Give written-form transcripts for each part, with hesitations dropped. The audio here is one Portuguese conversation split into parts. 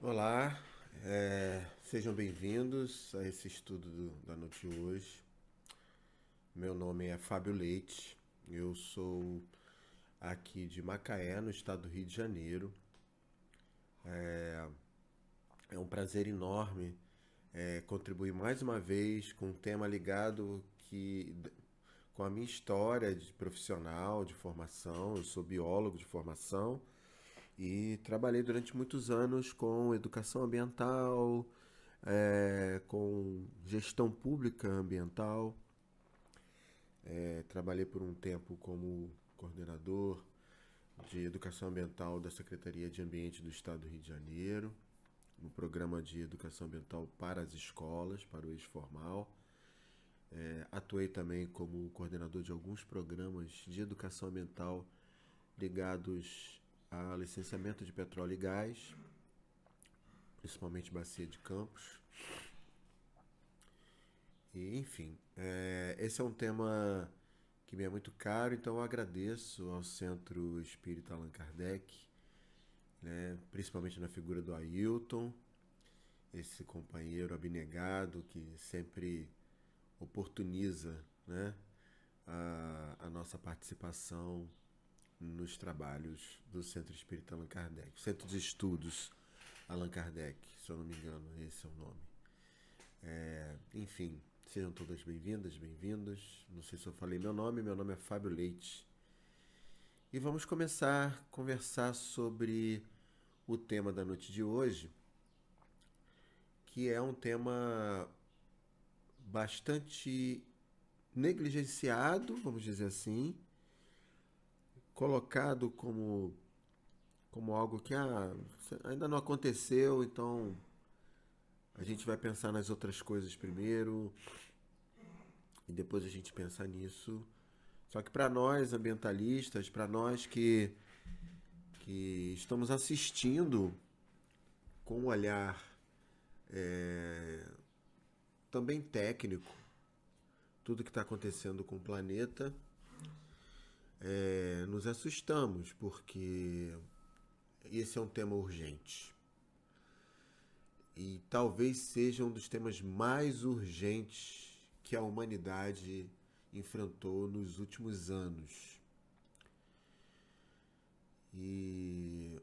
Olá, sejam bem-vindos a esse estudo da noite de hoje. Meu nome é Fábio Leite, eu sou aqui de Macaé, no estado do Rio de Janeiro. É um prazer enorme contribuir mais uma vez com um tema ligado com a minha história de profissional, de formação. Eu sou biólogo de formação e trabalhei durante muitos anos com educação ambiental, com gestão pública ambiental. Trabalhei por um tempo como coordenador de educação ambiental da Secretaria de Ambiente do Estado do Rio de Janeiro, no programa de educação ambiental para as escolas, para o ex-formal. Atuei também como coordenador de alguns programas de educação ambiental ligados a licenciamento de petróleo e gás, principalmente Bacia de Campos. E, enfim, esse é um tema que me é muito caro, então eu agradeço ao Centro Espírita Allan Kardec, né, principalmente na figura do Ailton, esse companheiro abnegado que sempre oportuniza, né, a nossa participação nos trabalhos do Centro Espírita Allan Kardec, Centro de Estudos Allan Kardec, se eu não me engano, esse é o nome. Enfim, sejam todas bem-vindas, bem-vindos. Não sei se eu falei meu nome é Fábio Leite. E vamos começar a conversar sobre o tema da noite de hoje, que é um tema bastante negligenciado, vamos dizer assim, colocado como algo que ainda não aconteceu, então a gente vai pensar nas outras coisas primeiro e depois a gente pensar nisso. Só que para nós ambientalistas, para nós que estamos assistindo com um olhar também técnico tudo que está acontecendo com o planeta, nos assustamos, porque esse é um tema urgente. E talvez seja um dos temas mais urgentes que a humanidade enfrentou nos últimos anos. E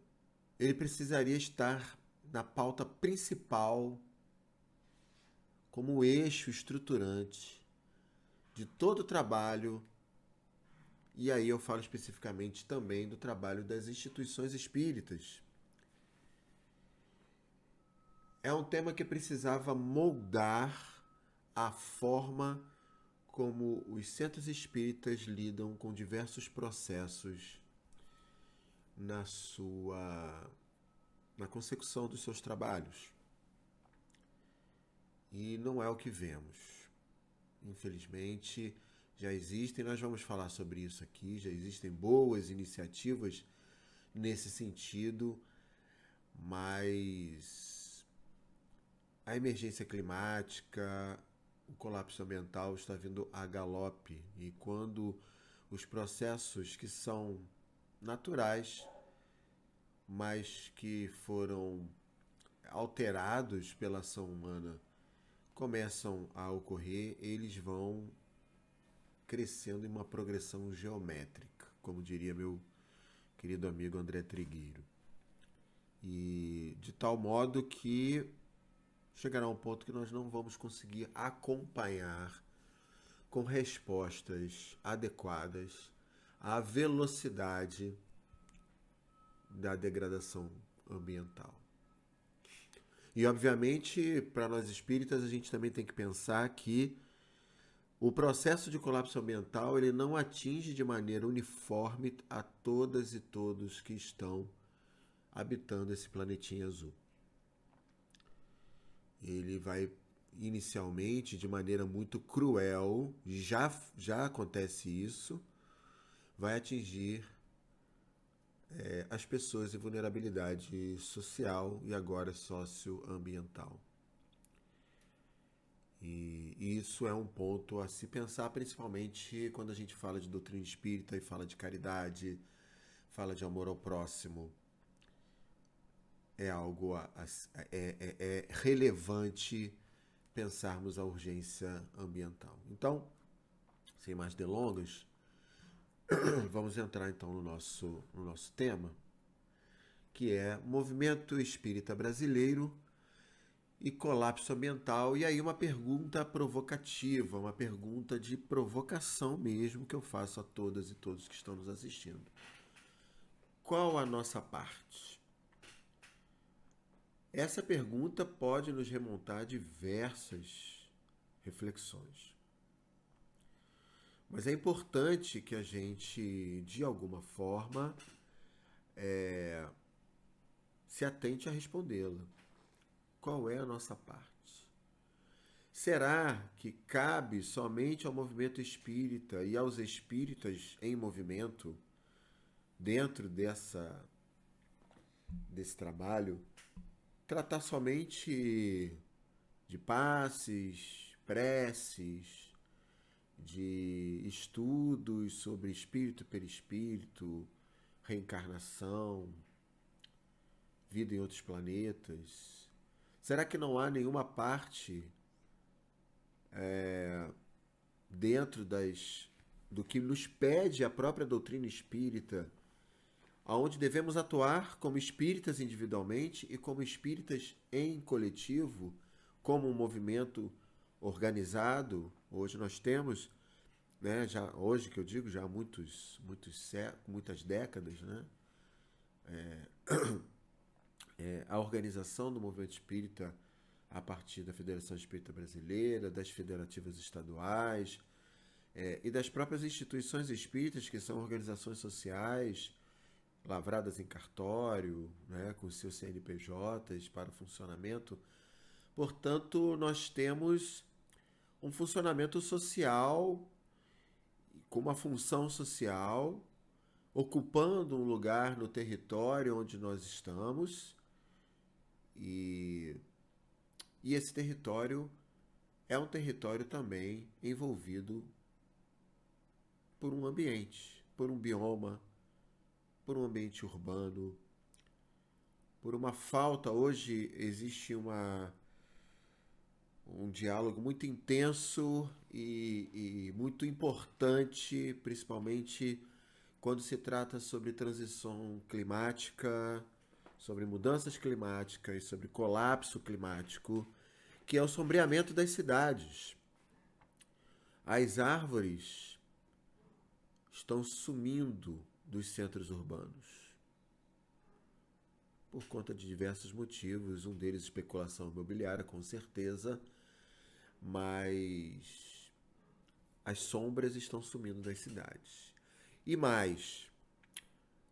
ele precisaria estar na pauta principal como eixo estruturante de todo o trabalho, e aí eu falo especificamente também do trabalho das instituições espíritas. É um tema que precisava moldar a forma como os centros espíritas lidam com diversos processos na sua na consecução dos seus trabalhos. E não é o que vemos. Infelizmente, já existem, nós vamos falar sobre isso aqui, já existem boas iniciativas nesse sentido, mas a emergência climática, o colapso ambiental está vindo a galope, e quando os processos que são naturais, mas que foram alterados pela ação humana, começam a ocorrer, eles vão crescendo em uma progressão geométrica, como diria meu querido amigo André Trigueiro. E de tal modo que chegará um ponto que nós não vamos conseguir acompanhar com respostas adequadas à velocidade da degradação ambiental. E, obviamente, para nós espíritas, a gente também tem que pensar que o processo de colapso ambiental ele não atinge de maneira uniforme a todas e todos que estão habitando esse planetinha azul. Ele vai inicialmente de maneira muito cruel, já acontece isso, vai atingir as pessoas em vulnerabilidade social e agora socioambiental. E isso é um ponto a se pensar, principalmente quando a gente fala de doutrina espírita e fala de caridade, fala de amor ao próximo. é algo é relevante pensarmos a urgência ambiental. Então, sem mais delongas, vamos entrar então no nosso tema, que é Movimento Espírita Brasileiro e Colapso Ambiental. E aí uma pergunta provocativa, uma pergunta de provocação mesmo, que eu faço a todas e todos que estão nos assistindo. Qual a nossa parte? Essa pergunta pode nos remontar a diversas reflexões. Mas é importante que a gente, de alguma forma, se atente a respondê-la. Qual é a nossa parte? Será que cabe somente ao movimento espírita e aos espíritas em movimento, dentro desse trabalho, tratar somente de passes, preces, de estudos sobre espírito, perispírito, reencarnação, vida em outros planetas? Será que não há nenhuma parte dentro do que nos pede a própria doutrina espírita, aonde devemos atuar como espíritas individualmente e como espíritas em coletivo, como um movimento organizado? Hoje nós temos, né, já hoje que eu digo, já há muitas décadas, né, a organização do movimento espírita a partir da Federação Espírita Brasileira, das federativas estaduais e das próprias instituições espíritas, que são organizações sociais lavradas em cartório, né, com seus CNPJs para funcionamento. Portanto, nós temos um funcionamento social, com uma função social, ocupando um lugar no território onde nós estamos, e esse território é um território também envolvido por um ambiente, por um bioma, por um ambiente urbano, por uma falta. Hoje existe um diálogo muito intenso e muito importante, principalmente quando se trata sobre transição climática, sobre mudanças climáticas, sobre colapso climático, que é o sombreamento das cidades. As árvores estão sumindo dos centros urbanos por conta de diversos motivos, um deles especulação imobiliária, com certeza, mas as sombras estão sumindo das cidades. E mais,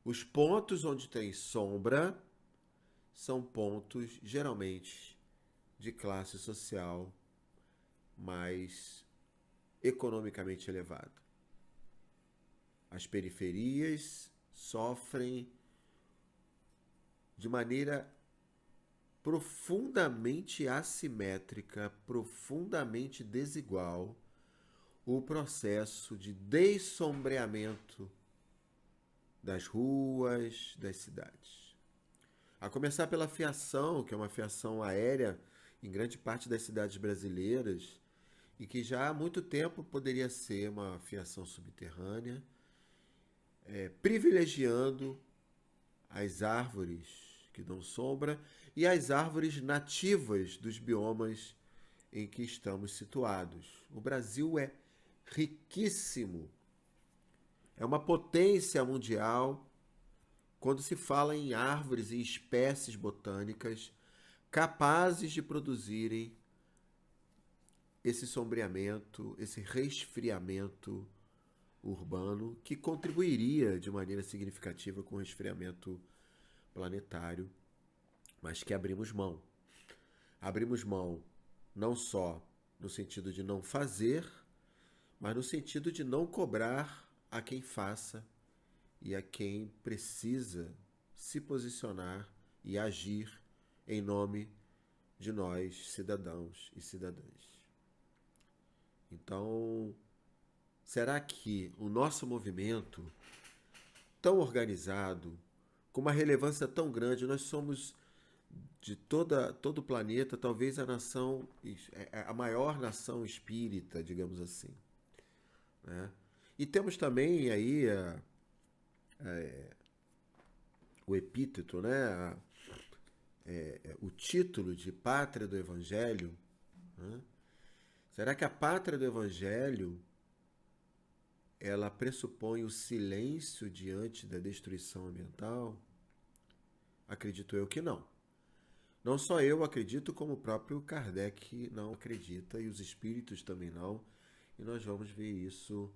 os pontos onde tem sombra são pontos, geralmente, de classe social mais economicamente elevada. As periferias sofrem de maneira profundamente assimétrica, profundamente desigual, o processo de dessombreamento das ruas, das cidades. A começar pela fiação, que é uma fiação aérea em grande parte das cidades brasileiras, e que já há muito tempo poderia ser uma fiação subterrânea, privilegiando as árvores que dão sombra e as árvores nativas dos biomas em que estamos situados. O Brasil é riquíssimo, é uma potência mundial quando se fala em árvores e espécies botânicas capazes de produzirem esse sombreamento, esse resfriamento urbano, que contribuiria de maneira significativa com o resfriamento planetário, mas que abrimos mão. Abrimos mão não só no sentido de não fazer, mas no sentido de não cobrar a quem faça e a quem precisa se posicionar e agir em nome de nós, cidadãos e cidadãs. Então, será que o nosso movimento, tão organizado, com uma relevância tão grande, nós somos de todo o planeta, talvez a nação, a maior nação espírita, digamos assim, né? E temos também aí o epíteto, né? O título de Pátria do Evangelho, né? Será que a Pátria do Evangelho ela pressupõe o silêncio diante da destruição ambiental? Acredito eu que não. Não só eu acredito, como o próprio Kardec não acredita, e os espíritos também não. E nós vamos ver isso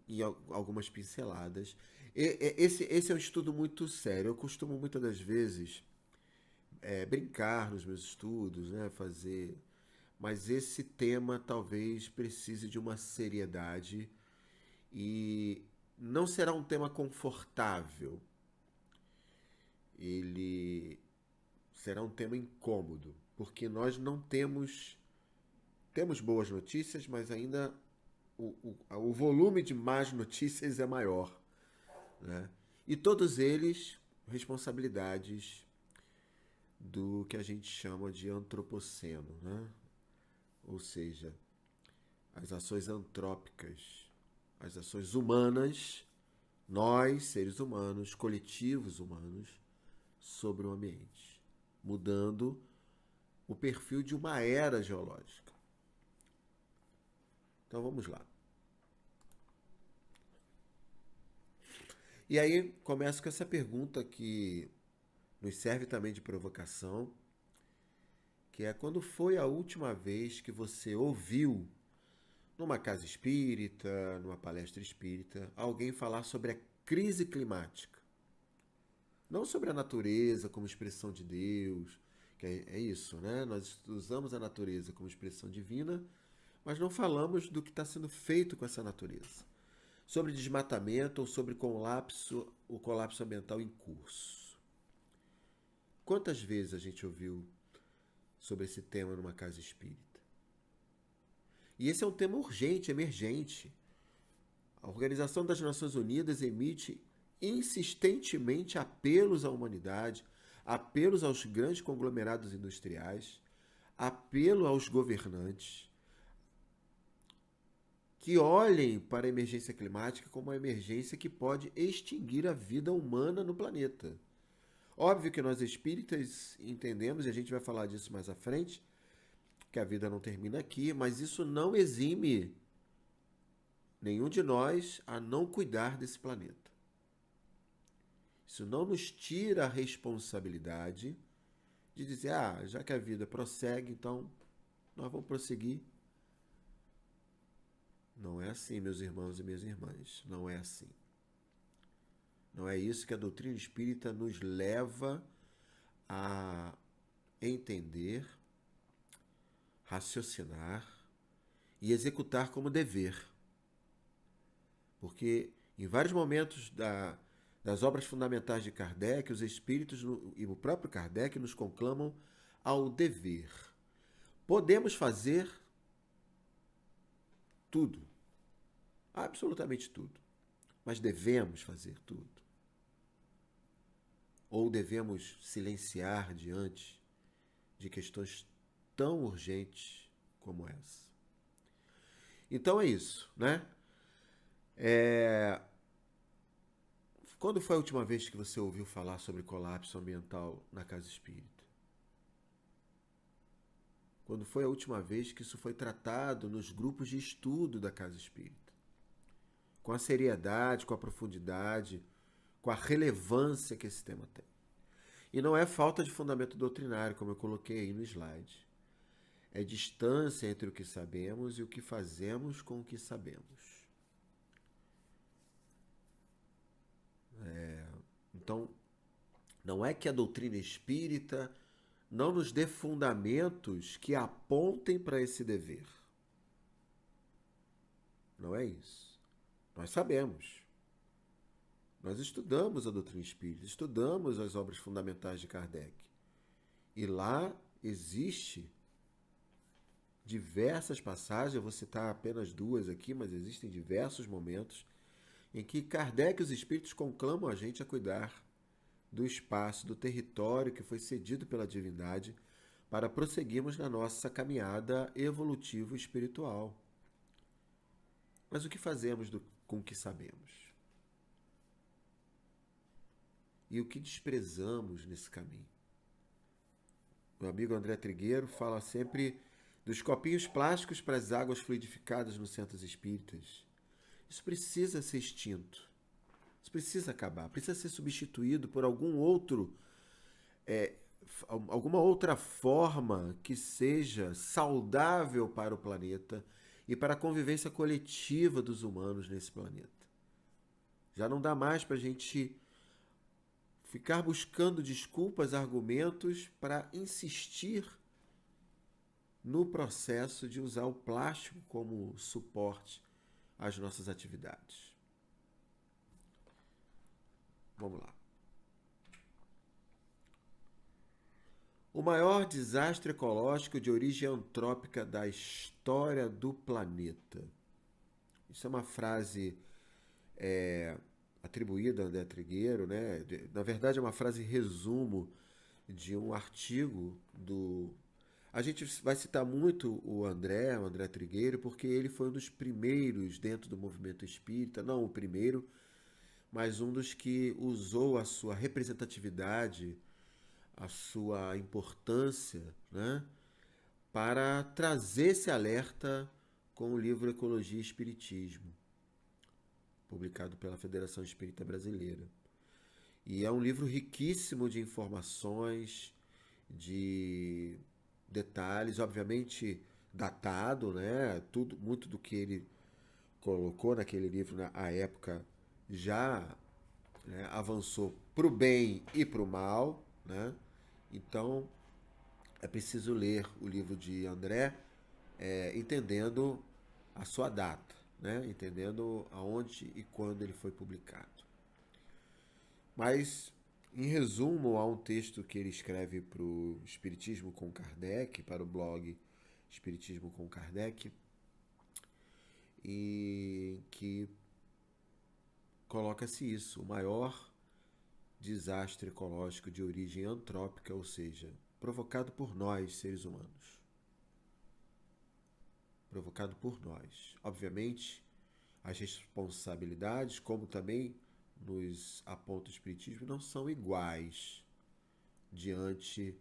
em algumas pinceladas. Esse é um estudo muito sério. Eu costumo muitas das vezes brincar nos meus estudos, né, fazer. Mas esse tema talvez precise de uma seriedade e não será um tema confortável. Ele será um tema incômodo, porque nós não temos boas notícias, mas ainda o volume de más notícias é maior, né? E todos eles responsabilidades do que a gente chama de antropoceno, né? Ou seja, as ações antrópicas, as ações humanas, nós, seres humanos, coletivos humanos, sobre o ambiente, mudando o perfil de uma era geológica. Então vamos lá. E aí começo com essa pergunta que nos serve também de provocação, que é: quando foi a última vez que você ouviu, numa casa espírita, numa palestra espírita, alguém falar sobre a crise climática? Não sobre a natureza como expressão de Deus, que é isso, né? Nós usamos a natureza como expressão divina, mas não falamos do que está sendo feito com essa natureza. Sobre desmatamento ou sobre o colapso ambiental em curso. Quantas vezes a gente ouviu sobre esse tema numa casa espírita? E esse é um tema urgente, emergente. A Organização das Nações Unidas emite insistentemente apelos à humanidade, apelos aos grandes conglomerados industriais, apelo aos governantes, que olhem para a emergência climática como uma emergência que pode extinguir a vida humana no planeta. Óbvio que nós espíritas entendemos, e a gente vai falar disso mais à frente, que a vida não termina aqui, mas isso não exime nenhum de nós a não cuidar desse planeta. Isso não nos tira a responsabilidade de dizer, já que a vida prossegue, então nós vamos prosseguir. Não é assim, meus irmãos e minhas irmãs. Não é assim. Não é isso que a doutrina espírita nos leva a entender, raciocinar e executar como dever. Porque em vários momentos das obras fundamentais de Kardec, os espíritos e o próprio Kardec nos conclamam ao dever. Podemos fazer tudo, absolutamente tudo, mas devemos fazer tudo? Ou devemos silenciar diante de questões tão urgentes como essa? Então é isso, né? Quando foi a última vez que você ouviu falar sobre colapso ambiental na casa espírita? Quando foi a última vez que isso foi tratado nos grupos de estudo da casa espírita? Com a seriedade, com a profundidade, com a relevância que esse tema tem. E não é falta de fundamento doutrinário, como eu coloquei aí no slide. É distância entre o que sabemos e o que fazemos com o que sabemos. Então, não é que a doutrina espírita não nos dê fundamentos que apontem para esse dever. Não é isso. Nós sabemos. Nós estudamos a doutrina espírita, estudamos as obras fundamentais de Kardec. E lá existe diversas passagens, eu vou citar apenas duas aqui, mas existem diversos momentos em que Kardec e os espíritos conclamam a gente a cuidar do espaço, do território que foi cedido pela divindade para prosseguirmos na nossa caminhada evolutiva espiritual. Mas o que fazemos com o que sabemos? E o que desprezamos nesse caminho? Meu amigo André Trigueiro fala sempre dos copinhos plásticos para as águas fluidificadas nos centros espíritas. Isso precisa ser extinto. Isso precisa acabar. Precisa ser substituído por alguma outra forma que seja saudável para o planeta e para a convivência coletiva dos humanos nesse planeta. Já não dá mais para a gente ficar buscando desculpas, argumentos para insistir no processo de usar o plástico como suporte às nossas atividades. Vamos lá. O maior desastre ecológico de origem antrópica da história do planeta. Isso é uma frase atribuída a André Trigueiro, né? Na verdade, é uma frase resumo de um artigo do... A gente vai citar muito o André Trigueiro, porque ele foi um dos primeiros dentro do movimento espírita, não o primeiro, mas um dos que usou a sua representatividade, a sua importância, né, para trazer esse alerta com o livro Ecologia e Espiritismo, publicado pela Federação Espírita Brasileira. E é um livro riquíssimo de informações, de detalhes, obviamente datado, né? Muito do que ele colocou naquele livro na época já, né, avançou para o bem e para o mal, né? Então é preciso ler o livro de André entendendo a sua data, né? Entendendo aonde e quando ele foi publicado. Mas, em resumo, há um texto que ele escreve para o Espiritismo com Kardec, para o blog Espiritismo com Kardec, e que coloca-se isso, o maior desastre ecológico de origem antrópica, ou seja, provocado por nós, seres humanos. Provocado por nós. Obviamente, as responsabilidades, como também nos aponta o Espiritismo, não são iguais diante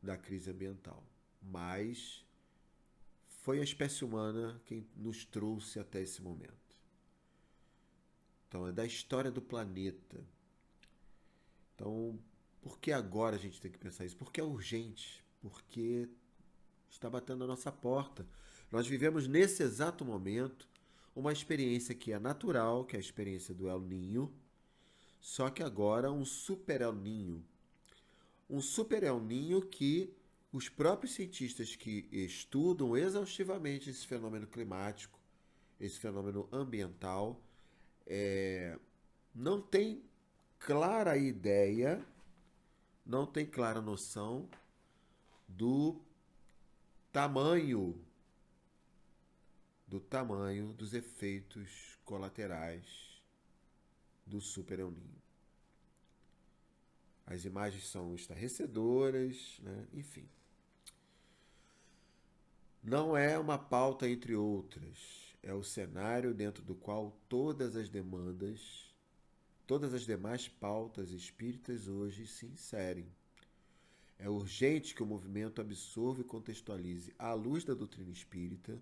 da crise ambiental. Mas foi a espécie humana quem nos trouxe até esse momento. Então, é da história do planeta. Então, por que agora a gente tem que pensar isso? Porque é urgente. Porque está batendo na nossa porta. Nós vivemos nesse exato momento uma experiência que é natural, que é a experiência do El Niño, só que agora um super El Niño. Um super El Niño que os próprios cientistas que estudam exaustivamente esse fenômeno climático, esse fenômeno ambiental, não tem clara ideia, não tem clara noção do tamanho dos efeitos colaterais do Super El Niño. As imagens são estarrecedoras, né? Enfim. Não é uma pauta entre outras, é o cenário dentro do qual todas as demais pautas espíritas hoje se inserem. É urgente que o movimento absorva e contextualize, à luz da doutrina espírita,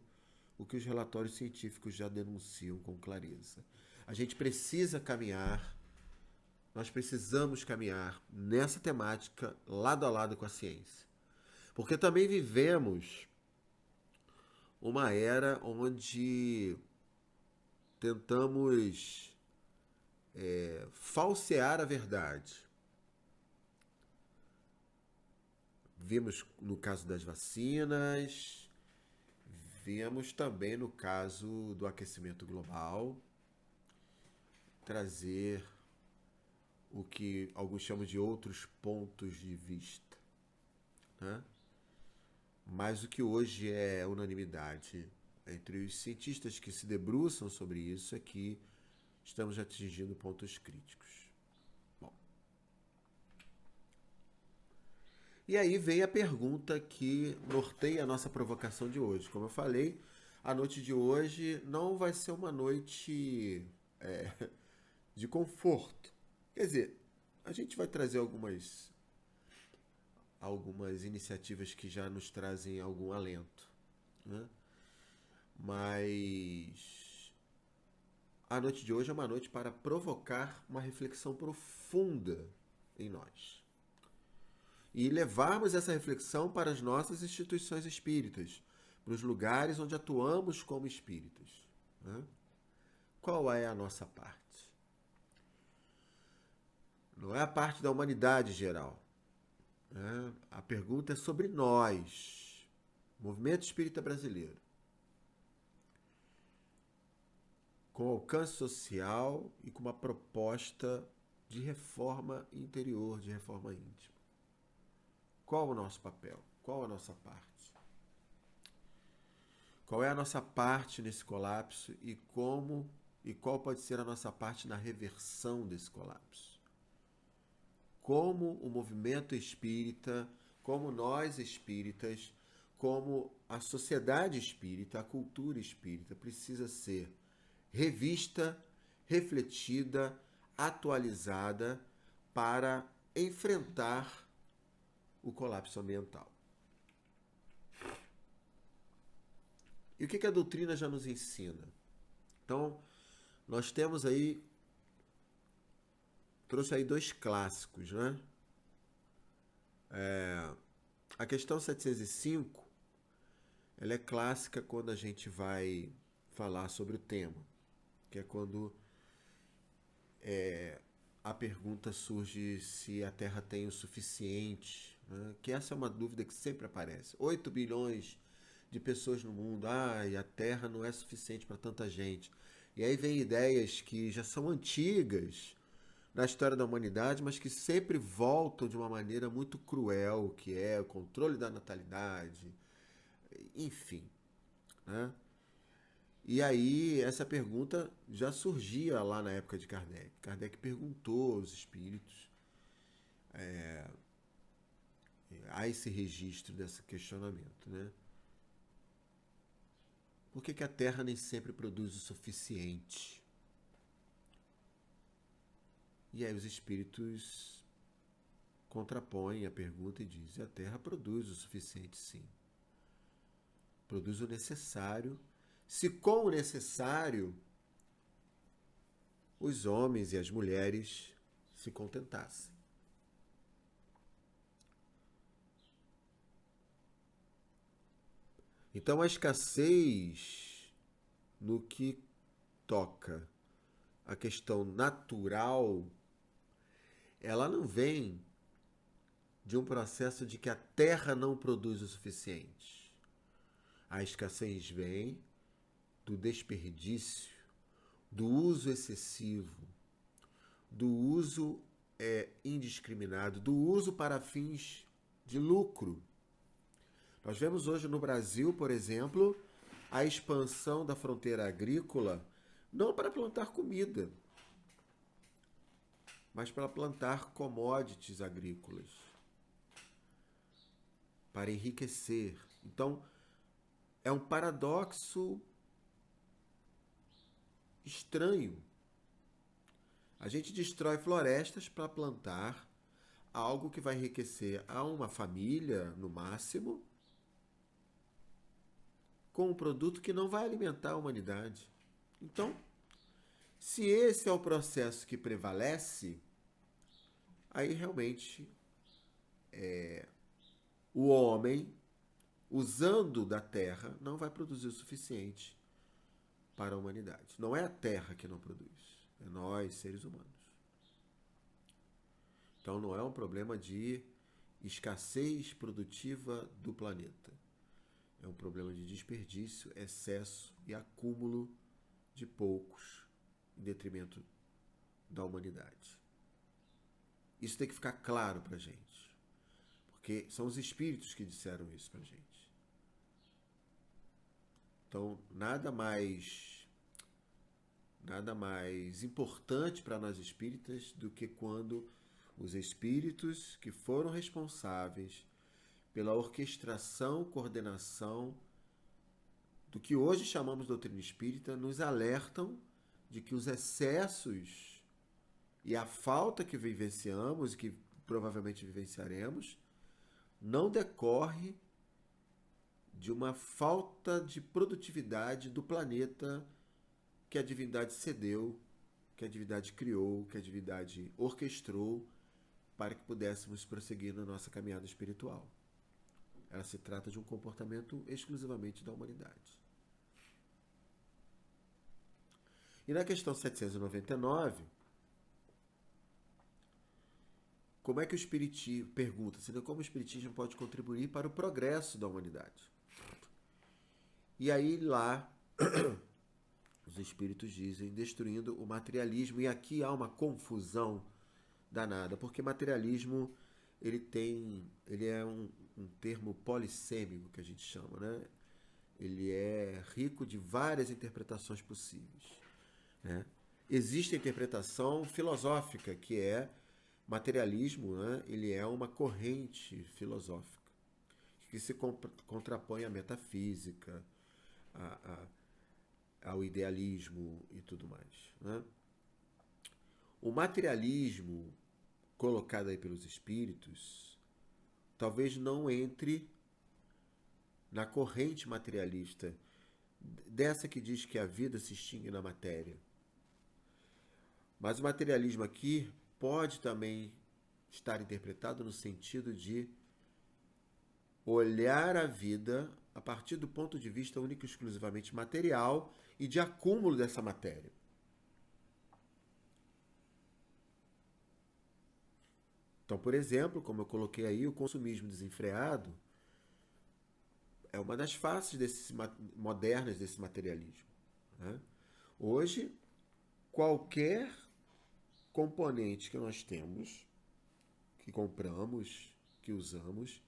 o que os relatórios científicos já denunciam com clareza. A gente precisa caminhar, nós precisamos caminhar nessa temática lado a lado com a ciência. Porque também vivemos uma era onde tentamos falsear a verdade. Vimos no caso das vacinas, vimos também no caso do aquecimento global, trazer o que alguns chamam de outros pontos de vista, né? Mas o que hoje é unanimidade entre os cientistas que se debruçam sobre isso é que estamos atingindo pontos críticos. E aí vem a pergunta que norteia a nossa provocação de hoje. Como eu falei, a noite de hoje não vai ser uma noite de conforto. Quer dizer, a gente vai trazer algumas iniciativas que já nos trazem algum alento, né? Mas a noite de hoje é uma noite para provocar uma reflexão profunda em nós e levarmos essa reflexão para as nossas instituições espíritas, para os lugares onde atuamos como espíritas, né? Qual é a nossa parte? Não é a parte da humanidade geral, né? A pergunta é sobre nós, movimento espírita brasileiro, com alcance social e com uma proposta de reforma interior, de reforma íntima. Qual o nosso papel? Qual a nossa parte? Qual é a nossa parte nesse colapso e qual pode ser a nossa parte na reversão desse colapso? Como o movimento espírita, como nós espíritas, como a sociedade espírita, a cultura espírita precisa ser revista, refletida, atualizada para enfrentar o colapso ambiental. E o que a doutrina já nos ensina? Então, nós temos aí, trouxe aí dois clássicos, né? A questão 705, ela é clássica quando a gente vai falar sobre o tema, que é quando a pergunta surge se a Terra tem o suficiente, né? Que essa é uma dúvida que sempre aparece. 8 bilhões de pessoas no mundo, e a Terra não é suficiente para tanta gente. E aí vem ideias que já são antigas na história da humanidade, mas que sempre voltam de uma maneira muito cruel, que é o controle da natalidade, enfim, né? E aí essa pergunta já surgia lá na época de Kardec. Kardec perguntou aos espíritos, há esse registro desse questionamento, né? Por que a Terra nem sempre produz o suficiente? E aí os espíritos contrapõem a pergunta e dizem: a Terra produz o suficiente, sim. Produz o necessário, se com o necessário os homens e as mulheres se contentassem. Então a escassez no que toca a questão natural, ela não vem de um processo de que a Terra não produz o suficiente. A escassez vem do desperdício, do uso excessivo, do uso indiscriminado, do uso para fins de lucro. Nós vemos hoje no Brasil, por exemplo, a expansão da fronteira agrícola não para plantar comida, mas para plantar commodities agrícolas, para enriquecer. Então, é um paradoxo estranho. A gente destrói florestas para plantar algo que vai enriquecer a uma família, no máximo, com um produto que não vai alimentar a humanidade. Então, se esse é o processo que prevalece, aí realmente o homem, usando da terra, não vai produzir o suficiente para a humanidade. Não é a terra que não produz, é nós, seres humanos. Então não é um problema de escassez produtiva do planeta. É um problema de desperdício, excesso e acúmulo de poucos em detrimento da humanidade. Isso tem que ficar claro para a gente, porque são os espíritos que disseram isso para a gente. Então, nada mais importante para nós espíritas do que quando os espíritos que foram responsáveis pela orquestração, coordenação do que hoje chamamos de doutrina espírita, nos alertam de que os excessos e a falta que vivenciamos e que provavelmente vivenciaremos não decorre de uma falta de produtividade do planeta que a divindade cedeu, que a divindade criou, que a divindade orquestrou para que pudéssemos prosseguir na nossa caminhada espiritual. Ela se trata de um comportamento exclusivamente da humanidade. E na questão 799, como é que o Espiritismo, pergunta-se, como o Espiritismo pode contribuir para o progresso da humanidade? E aí lá, os Espíritos dizem, destruindo o materialismo, e aqui há uma confusão danada, porque materialismo, ele é um termo polissêmico que a gente chama, né? Ele é rico de várias interpretações possíveis, né? Existe a interpretação filosófica, que é materialismo, né? Ele é uma corrente filosófica que se contrapõe à metafísica, ao idealismo e tudo mais, né? O materialismo colocado aí pelos espíritos talvez não entre na corrente materialista, dessa que diz que a vida se extingue na matéria. Mas o materialismo aqui pode também estar interpretado no sentido de olhar a vida a partir do ponto de vista único e exclusivamente material e de acúmulo dessa matéria. Então, por exemplo, como eu coloquei aí, o consumismo desenfreado é uma das faces modernas desse materialismo, né? Hoje, qualquer componente que nós temos, que compramos, que usamos,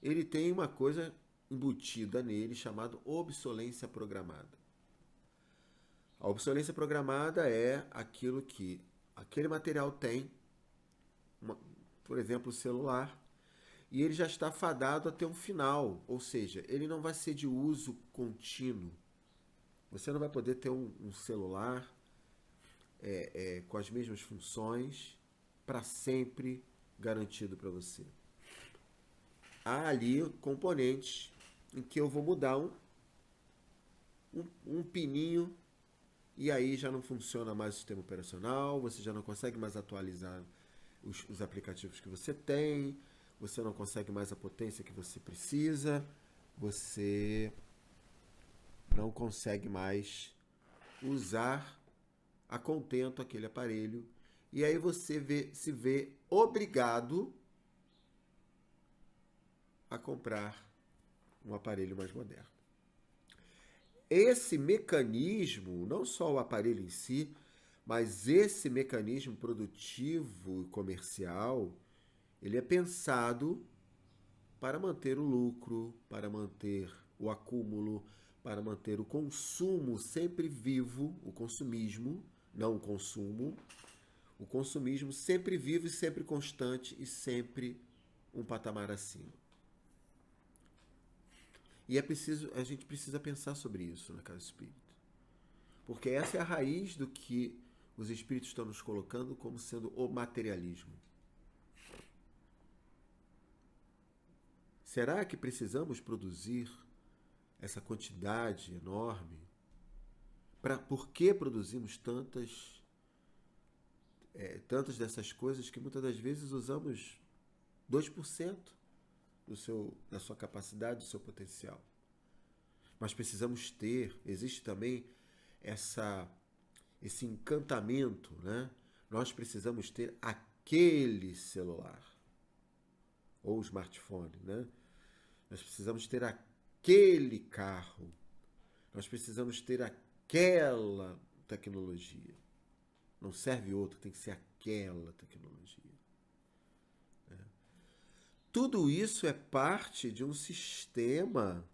ele tem uma coisa embutida nele chamada obsolência programada. A obsolência programada é aquilo que aquele material tem, por exemplo, o celular, e ele já está fadado a ter um final, ou seja, ele não vai ser de uso contínuo. Você não vai poder ter um celular com as mesmas funções para sempre garantido para você. Há ali componentes em que eu vou mudar um pininho e aí já não funciona mais o sistema operacional, você já não consegue mais atualizar os aplicativos que você tem, você não consegue mais a potência que você precisa, você não consegue mais usar a contento aquele aparelho, e aí você se vê obrigado a comprar um aparelho mais moderno. Esse mecanismo, não só o aparelho em si, mas esse mecanismo produtivo e comercial, ele é pensado para manter o lucro, para manter o acúmulo, para manter o consumo sempre vivo, o consumismo, não o consumo, o consumismo sempre vivo e sempre constante e sempre um patamar acima. E a gente precisa pensar sobre isso na Casa Espírita. Porque essa é a raiz do que os espíritos estão nos colocando como sendo o materialismo. Será que precisamos produzir essa quantidade enorme? Por que produzimos tantas dessas coisas que muitas das vezes usamos 2% da sua capacidade, do seu potencial? Mas precisamos existe também esse encantamento, né? Nós precisamos ter aquele celular ou smartphone, né? Nós precisamos ter aquele carro, nós precisamos ter aquela tecnologia. Não serve outra, tem que ser aquela tecnologia. Tudo isso é parte de um sistema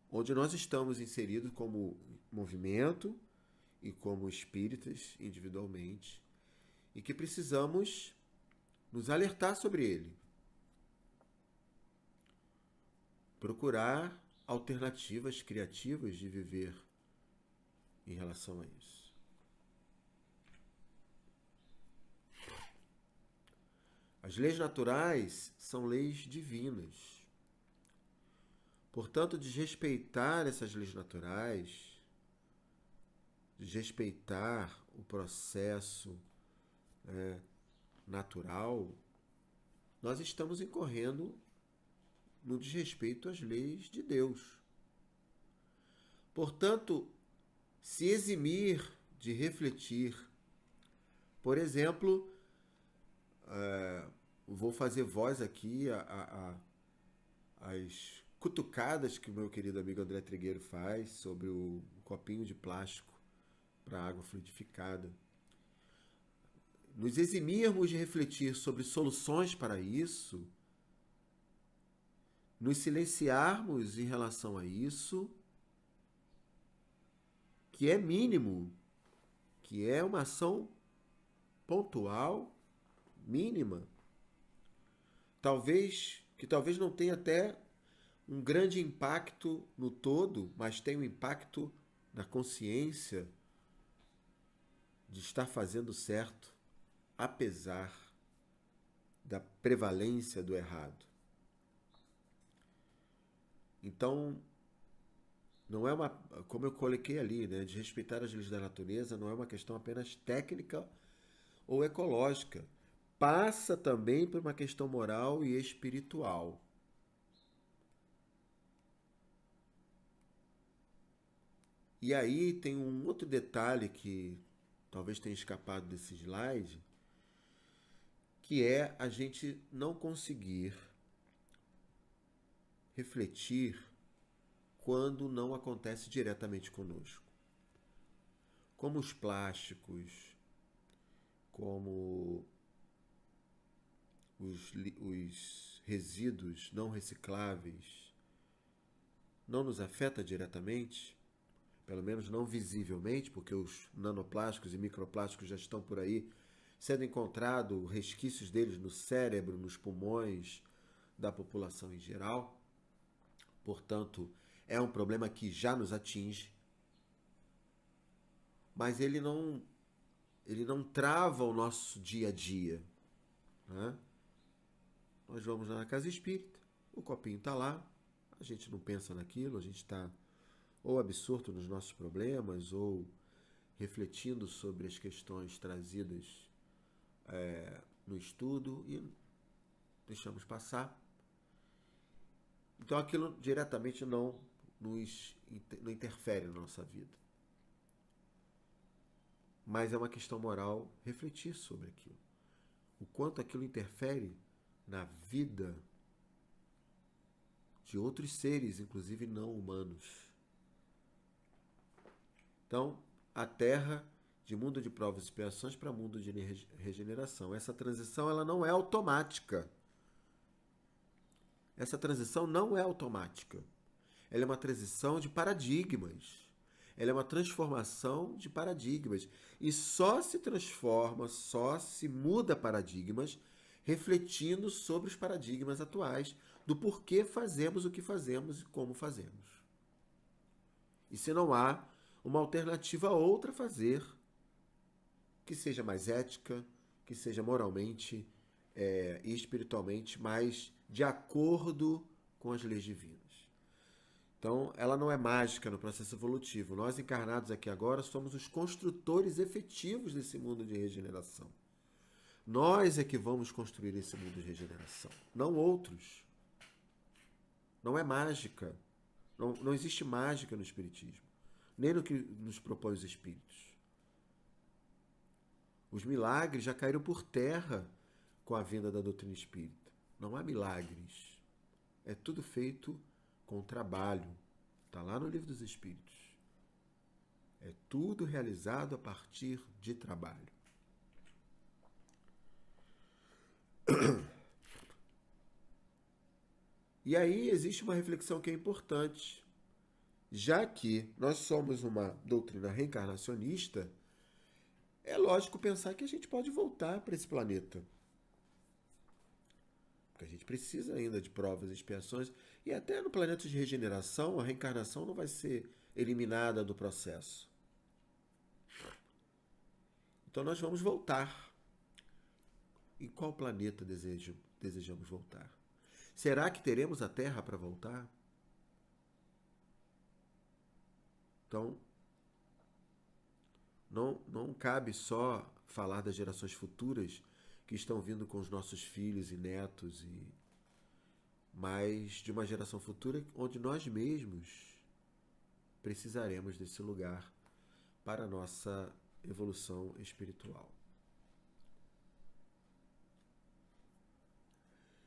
onde nós estamos inseridos como movimento e como espíritas individualmente, e que precisamos nos alertar sobre ele. procurar alternativas criativas de viver em relação a isso. As leis naturais são leis divinas. Portanto, desrespeitar essas leis naturais, desrespeitar o processo natural, nós estamos incorrendo no desrespeito às leis de Deus. Portanto, se eximir de refletir, por exemplo, vou fazer voz aqui às cutucadas que o meu querido amigo André Trigueiro faz sobre o copinho de plástico para água fluidificada. Nos eximirmos de refletir sobre soluções para isso, nos silenciarmos em relação a isso, que é mínimo, que é uma ação pontual, mínima, que talvez não tenha até um grande impacto no todo, mas tem um impacto na consciência de estar fazendo certo, apesar da prevalência do errado. Então, não é como eu coloquei ali, né, de respeitar as leis da natureza, não é uma questão apenas técnica ou ecológica. Passa também por uma questão moral e espiritual. E aí tem um outro detalhe que talvez tenha escapado desse slide, que é a gente não conseguir refletir quando não acontece diretamente conosco. Como os plásticos, como os resíduos não recicláveis, não nos afeta diretamente, pelo menos não visivelmente, porque os nanoplásticos e microplásticos já estão por aí, sendo encontrado resquícios deles no cérebro, nos pulmões da população em geral. Portanto, é um problema que já nos atinge, mas ele não trava o nosso dia a dia, né? Nós vamos lá na casa espírita, o copinho está lá, a gente não pensa naquilo, a gente está ou absorto nos nossos problemas, ou refletindo sobre as questões trazidas no estudo e deixamos passar. Então aquilo diretamente não interfere na nossa vida. Mas é uma questão moral refletir sobre aquilo. O quanto aquilo interfere na vida de outros seres, inclusive não humanos. Então, a Terra, de mundo de provas e expiações para mundo de regeneração. Essa transição ela não é automática. Essa transição não é automática. Ela é uma transição de paradigmas. Ela é uma transformação de paradigmas. E só se transforma, só se muda paradigmas refletindo sobre os paradigmas atuais do porquê fazemos o que fazemos e como fazemos. E se não há uma alternativa a outra a fazer, que seja mais ética, que seja moralmente e espiritualmente mais de acordo com as leis divinas. Então, ela não é mágica no processo evolutivo. Nós, encarnados aqui agora, somos os construtores efetivos desse mundo de regeneração. Nós é que vamos construir esse mundo de regeneração, não outros. Não é mágica. Não existe mágica no Espiritismo, nem no que nos propõe os Espíritos. Os milagres já caíram por terra com a vinda da doutrina espírita. Não há milagres. É tudo feito com trabalho. Está lá no Livro dos Espíritos. É tudo realizado a partir de trabalho. E aí existe uma reflexão que é importante. Já que nós somos uma doutrina reencarnacionista, é lógico pensar que a gente pode voltar para esse planeta. porque a gente precisa ainda de provas e expiações, e até no planeta de regeneração, a reencarnação não vai ser eliminada do processo. Então nós vamos voltar. Em qual planeta desejamos voltar? Será que teremos a Terra para voltar? Então, não cabe só falar das gerações futuras que estão vindo com os nossos filhos e netos, mas de uma geração futura onde nós mesmos precisaremos desse lugar para a nossa evolução espiritual.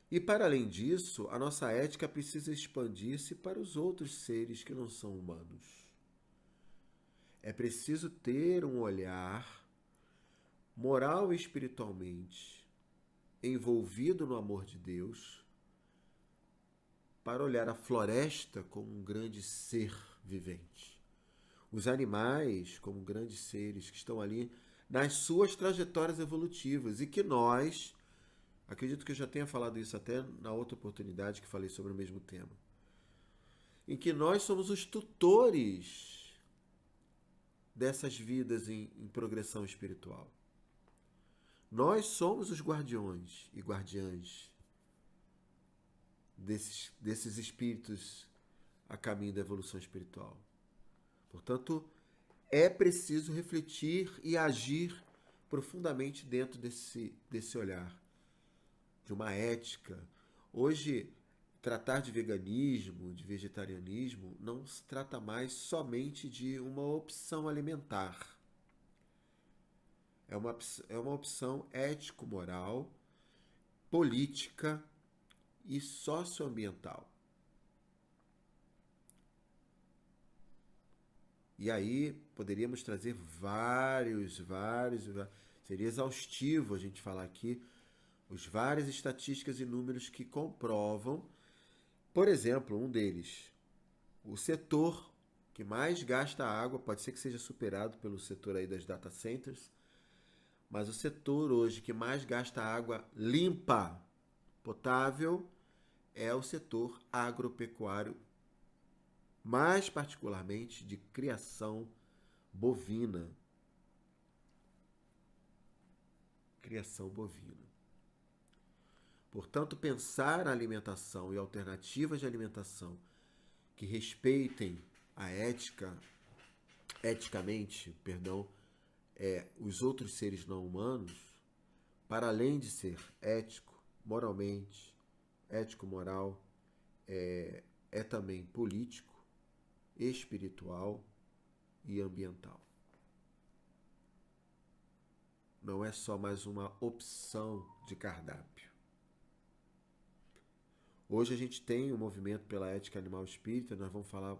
E para além disso, a nossa ética precisa expandir-se para os outros seres que não são humanos. É preciso ter um olhar moral e espiritualmente envolvido no amor de Deus para olhar a floresta como um grande ser vivente. Os animais como grandes seres que estão ali nas suas trajetórias evolutivas e que nós, acredito que eu já tenha falado isso até na outra oportunidade que falei sobre o mesmo tema, em que nós somos os tutores dessas vidas em progressão espiritual. Nós somos os guardiões e guardiãs desses espíritos a caminho da evolução espiritual. Portanto, é preciso refletir e agir profundamente dentro desse olhar, de uma ética. Hoje, tratar de veganismo, de vegetarianismo, não se trata mais somente de uma opção alimentar. É uma opção ético-moral, política e socioambiental. E aí poderíamos trazer vários, seria exaustivo a gente falar aqui, os várias estatísticas e números que comprovam, por exemplo, um deles, o setor que mais gasta água, pode ser que seja superado pelo setor aí das data centers, mas o setor hoje que mais gasta água limpa, potável, é o setor agropecuário, mais particularmente de criação bovina. Criação bovina. Portanto, pensar a alimentação e alternativas de alimentação que respeitem a eticamente, os outros seres não humanos, para além de ser ético, moralmente, ético-moral, é também político, espiritual e ambiental. Não é só mais uma opção de cardápio. Hoje a gente tem um movimento pela ética animal espírita, nós vamos falar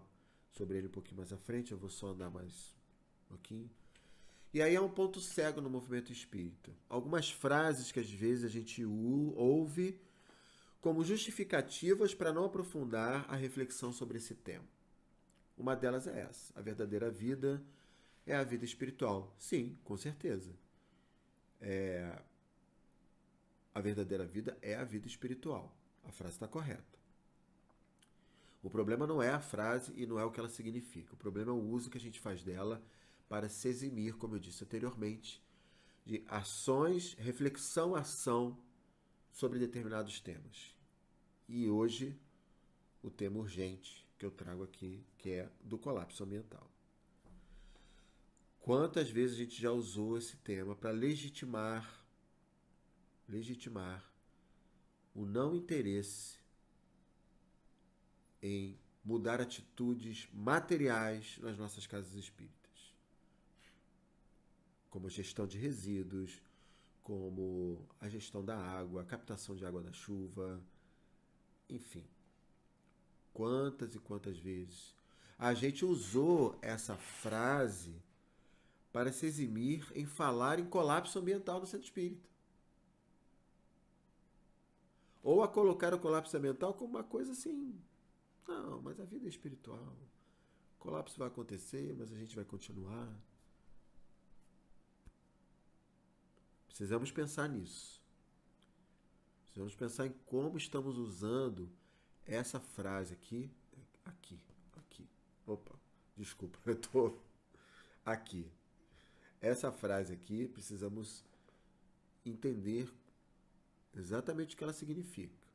sobre ele um pouquinho mais à frente, eu vou só andar mais um pouquinho. E aí é um ponto cego no movimento espírita. Algumas frases que às vezes a gente ouve como justificativas para não aprofundar a reflexão sobre esse tema. Uma delas é essa: a verdadeira vida é a vida espiritual. Sim, com certeza. A verdadeira vida é a vida espiritual. A frase está correta. O problema não é a frase e não é o que ela significa. O problema é o uso que a gente faz dela para se eximir, como eu disse anteriormente, de ações, reflexão, ação sobre determinados temas. E hoje, o tema urgente que eu trago aqui, que é do colapso ambiental. Quantas vezes a gente já usou esse tema para legitimar o não interesse em mudar atitudes materiais nas nossas casas espíritas, como a gestão de resíduos, como a gestão da água, a captação de água da chuva, enfim. Quantas e quantas vezes a gente usou essa frase para se eximir em falar em colapso ambiental no centro espírita. Ou a colocar o colapso ambiental como uma coisa assim, não, mas a vida é espiritual. O colapso vai acontecer, mas a gente vai continuar. Precisamos pensar nisso. Precisamos pensar em como estamos usando essa frase aqui. Aqui, aqui. Opa, desculpa, eu tô aqui. Essa frase aqui, precisamos entender exatamente o que ela significa.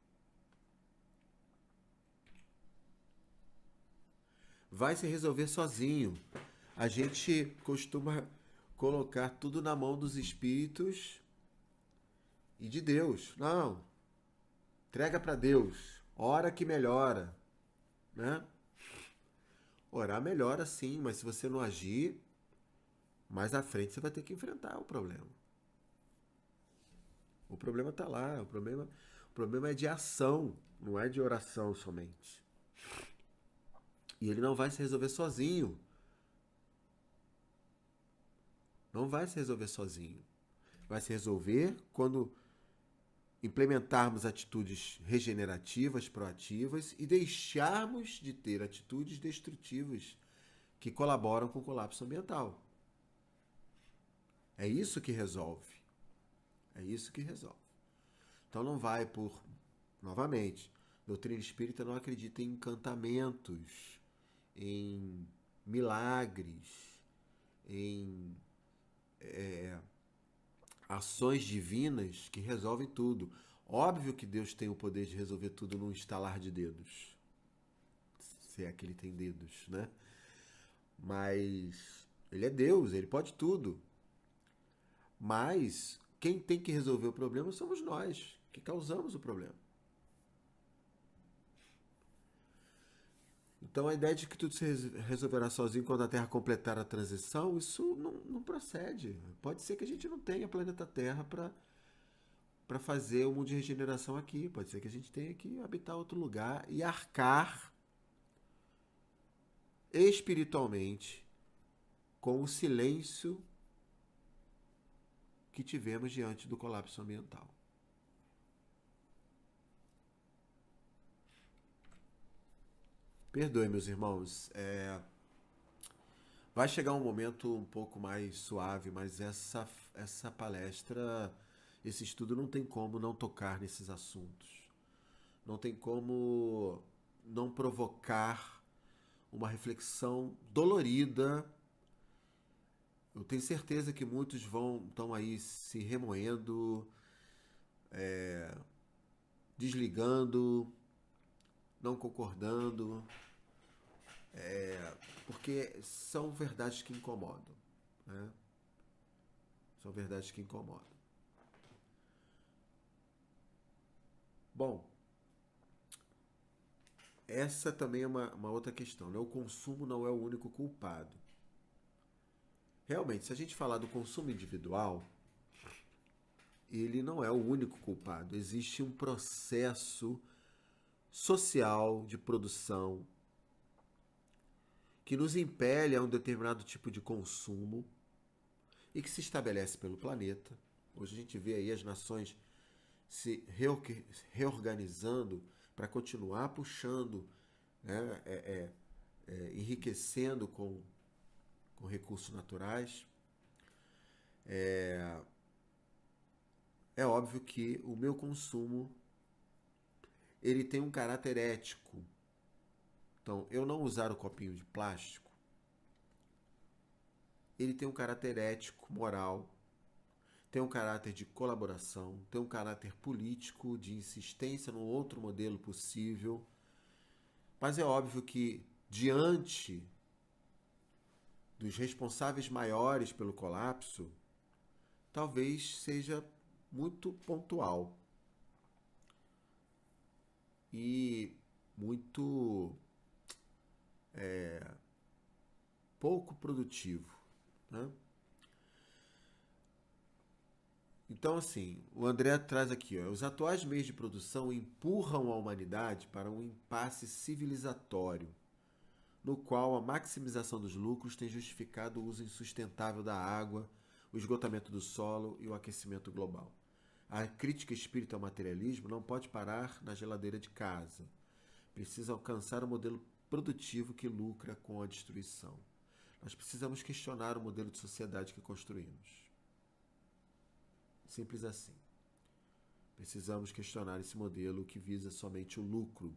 Vai se resolver sozinho. A gente costuma colocar tudo na mão dos espíritos e de Deus. Não, entrega para Deus. Ora que melhora, né? Orar melhora sim, mas se você não agir, mais à frente você vai ter que enfrentar o problema. O problema está lá, o problema é de ação, não é de oração somente. E ele não vai se resolver sozinho. Não vai se resolver sozinho. Vai se resolver quando implementarmos atitudes regenerativas, proativas e deixarmos de ter atitudes destrutivas que colaboram com o colapso ambiental. É isso que resolve. É isso que resolve. Então não vai por, novamente, doutrina espírita não acredita em encantamentos, em milagres, em ações divinas que resolvem tudo. Óbvio que Deus tem o poder de resolver tudo num estalar de dedos. Se é que ele tem dedos, né? Mas ele é Deus, ele pode tudo. Mas quem tem que resolver o problema somos nós, que causamos o problema. Então a ideia de que tudo se resolverá sozinho quando a Terra completar a transição, isso não procede. Pode ser que a gente não tenha planeta Terra para fazer o mundo de regeneração aqui. Pode ser que a gente tenha que habitar outro lugar e arcar espiritualmente com o silêncio que tivemos diante do colapso ambiental. Perdoe, meus irmãos, vai chegar um momento um pouco mais suave, mas essa palestra, esse estudo não tem como não tocar nesses assuntos. Não tem como não provocar uma reflexão dolorida. Eu tenho certeza que muitos estão aí se remoendo, desligando, não concordando, porque são verdades que incomodam, né? São verdades que incomodam. Bom, essa também é uma outra questão, né? O consumo não é o único culpado. Realmente, se a gente falar do consumo individual, ele não é o único culpado. Existe um processo social de produção que nos impele a um determinado tipo de consumo e que se estabelece pelo planeta. Hoje a gente vê aí as nações se reorganizando para continuar puxando, né, enriquecendo com recursos naturais. É óbvio que o meu consumo ele tem um caráter ético. Então, eu não usar o copinho de plástico, ele tem um caráter ético, moral, tem um caráter de colaboração, tem um caráter político, de insistência num outro modelo possível. Mas é óbvio que, diante dos responsáveis maiores pelo colapso, talvez seja muito pontual e muito pouco produtivo, né? Então, assim, o André traz aqui, ó, os atuais meios de produção empurram a humanidade para um impasse civilizatório, no qual a maximização dos lucros tem justificado o uso insustentável da água, o esgotamento do solo e o aquecimento global. A crítica espírita ao materialismo não pode parar na geladeira de casa. Precisa alcançar um modelo produtivo que lucra com a destruição. Nós precisamos questionar o modelo de sociedade que construímos. Simples assim. Precisamos questionar esse modelo que visa somente o lucro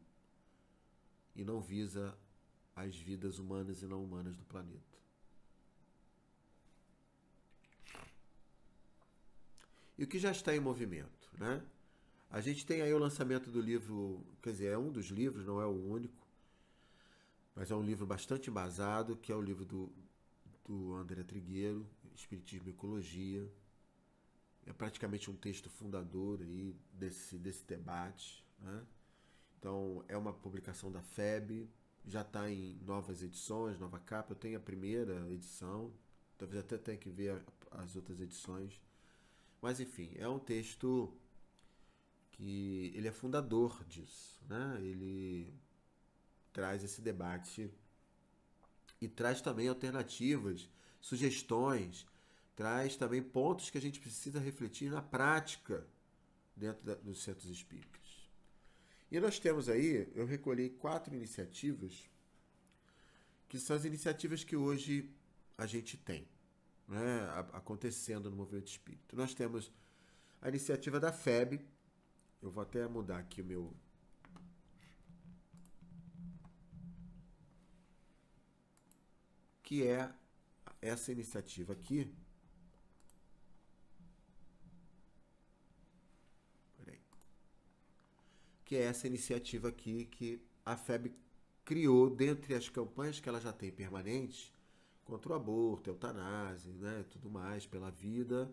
e não visa as vidas humanas e não humanas do planeta. E o que já está em movimento, né? A gente tem aí o lançamento do livro, quer dizer, é um dos livros, não é o único, mas é um livro bastante embasado, que é o livro do André Trigueiro, Espiritismo e Ecologia. É praticamente um texto fundador aí desse debate, né? Então, é uma publicação da FEB, já está em novas edições, nova capa. Eu tenho a primeira edição, talvez até tenha que ver as outras edições. Mas, enfim, é um texto que ele é fundador disso, né? Ele traz esse debate e traz também alternativas, sugestões, traz também pontos que a gente precisa refletir na prática dentro dos centros espíritas. E nós temos aí, eu recolhi 4 iniciativas, que são as iniciativas que hoje a gente tem, né, acontecendo no movimento espírita. Nós temos a iniciativa da FEB, eu vou até mudar aqui o meu... que é essa iniciativa aqui. Que é essa iniciativa aqui que a FEB criou dentre as campanhas que ela já tem permanentes contra o aborto, eutanásia, né, tudo mais, pela vida.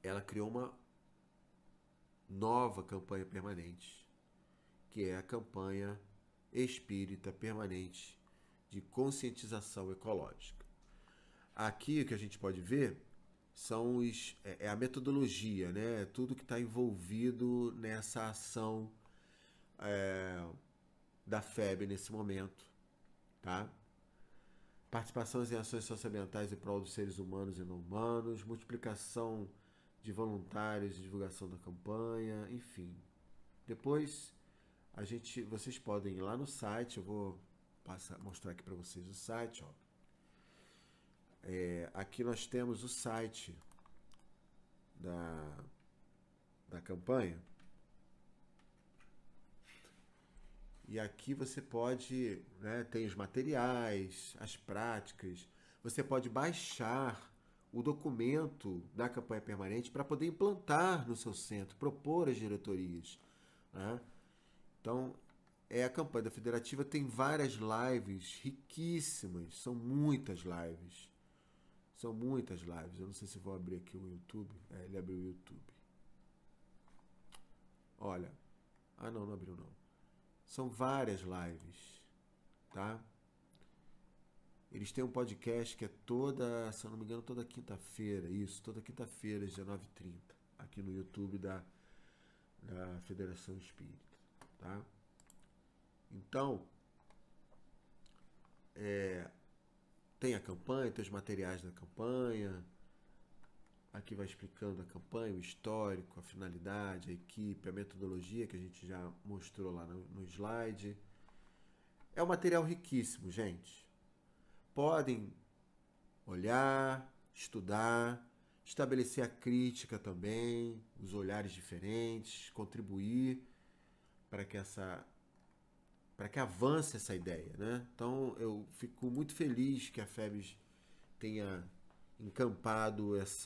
Ela criou uma nova campanha permanente, que é a campanha espírita permanente de conscientização ecológica. Aqui o que a gente pode ver são a metodologia, né? Tudo que está envolvido nessa ação da FEB nesse momento, tá? Participações em ações socioambientais em prol dos seres humanos e não humanos, multiplicação de voluntários, divulgação da campanha, enfim. Depois vocês podem ir lá no site, eu vou mostrar aqui para vocês o site, ó. Aqui nós temos o site da campanha. E aqui você pode, né, tem os materiais, as práticas. Você pode baixar o documento da campanha permanente para poder implantar no seu centro, propor às diretorias, né? Então, a campanha da Federativa tem várias lives riquíssimas, são muitas lives. São muitas lives. Eu não sei se vou abrir aqui o YouTube. Ele abriu o YouTube. Olha. Não abriu não. São várias lives, tá? Eles têm um podcast que é toda, se eu não me engano, toda quinta-feira. Isso, toda quinta-feira, às 19h30. Aqui no YouTube da Federação Espírita, tá? Então, tem a campanha, tem os materiais da campanha. Aqui vai explicando a campanha, o histórico, a finalidade, a equipe, a metodologia que a gente já mostrou lá no slide. É um material riquíssimo, gente. Podem olhar, estudar, estabelecer a crítica também, os olhares diferentes, contribuir para que avance essa ideia, né? Então eu fico muito feliz que a FEBS tenha encampado esse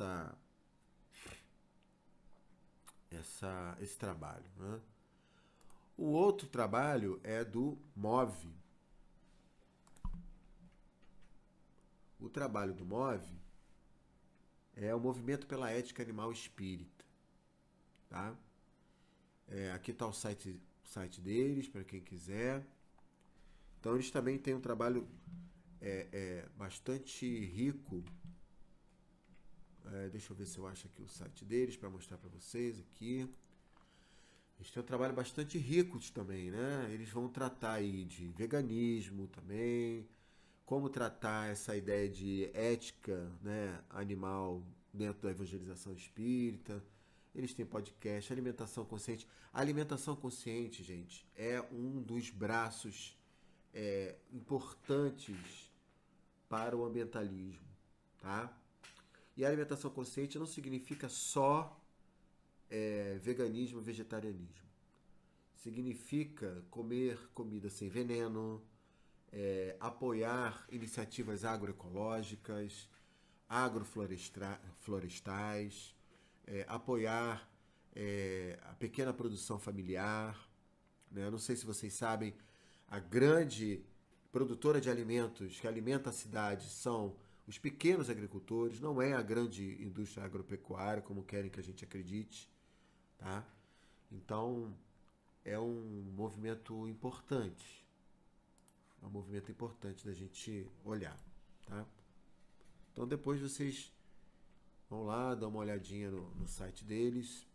trabalho, né? O outro trabalho é do MOVE. O trabalho do MOVE é o Movimento pela Ética Animal Espírita, tá? Aqui está o site deles, para quem quiser. Então eles também têm um trabalho bastante rico. Deixa eu ver se eu acho aqui o site deles para mostrar para vocês aqui. Eles têm um trabalho bastante rico também, né? Eles vão tratar aí de veganismo também, como tratar essa ideia de ética, né, animal dentro da evangelização espírita. Eles têm podcast, alimentação consciente. A alimentação consciente, gente, é um dos braços importantes para o ambientalismo, tá? E a alimentação consciente não significa só veganismo e vegetarianismo. Significa comer comida sem veneno, apoiar iniciativas agroecológicas, agroflorestais, apoiar a pequena produção familiar. Né? Não sei se vocês sabem, a grande produtora de alimentos que alimenta a cidade são os pequenos agricultores, não é a grande indústria agropecuária, como querem que a gente acredite. Tá? Então, é um movimento importante. É um movimento importante da gente olhar. Tá? Então, depois vocês vão lá, dão uma olhadinha no site deles.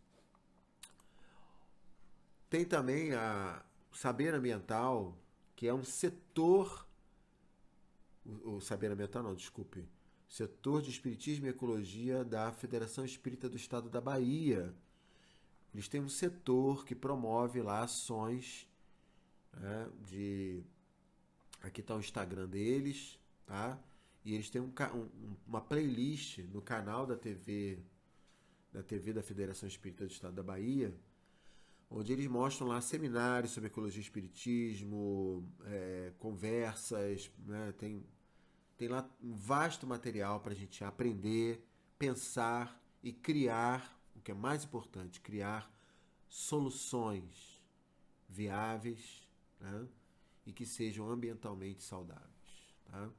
Tem também a Saber Ambiental, que é um setor... O Saber Ambiental não, desculpe. Setor de Espiritismo e Ecologia da Federação Espírita do Estado da Bahia. Eles têm um setor que promove lá ações, né, de... Aqui está o Instagram deles, tá? E eles têm uma playlist no canal da TV da Federação Espírita do Estado da Bahia, onde eles mostram lá seminários sobre ecologia e espiritismo, conversas, né? Tem lá um vasto material para a gente aprender, pensar e criar, o que é mais importante, criar soluções viáveis, né? E que sejam ambientalmente saudáveis. Tá?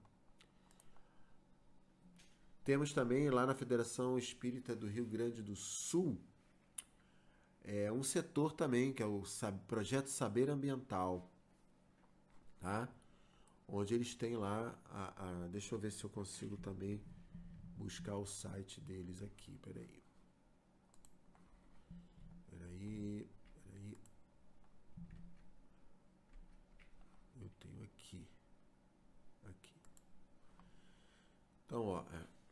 Temos também lá na Federação Espírita do Rio Grande do Sul um setor também, que é o Projeto Saber Ambiental, tá? Onde eles têm lá, deixa eu ver se eu consigo também buscar o site deles aqui, peraí. Eu tenho aqui. Então, ó,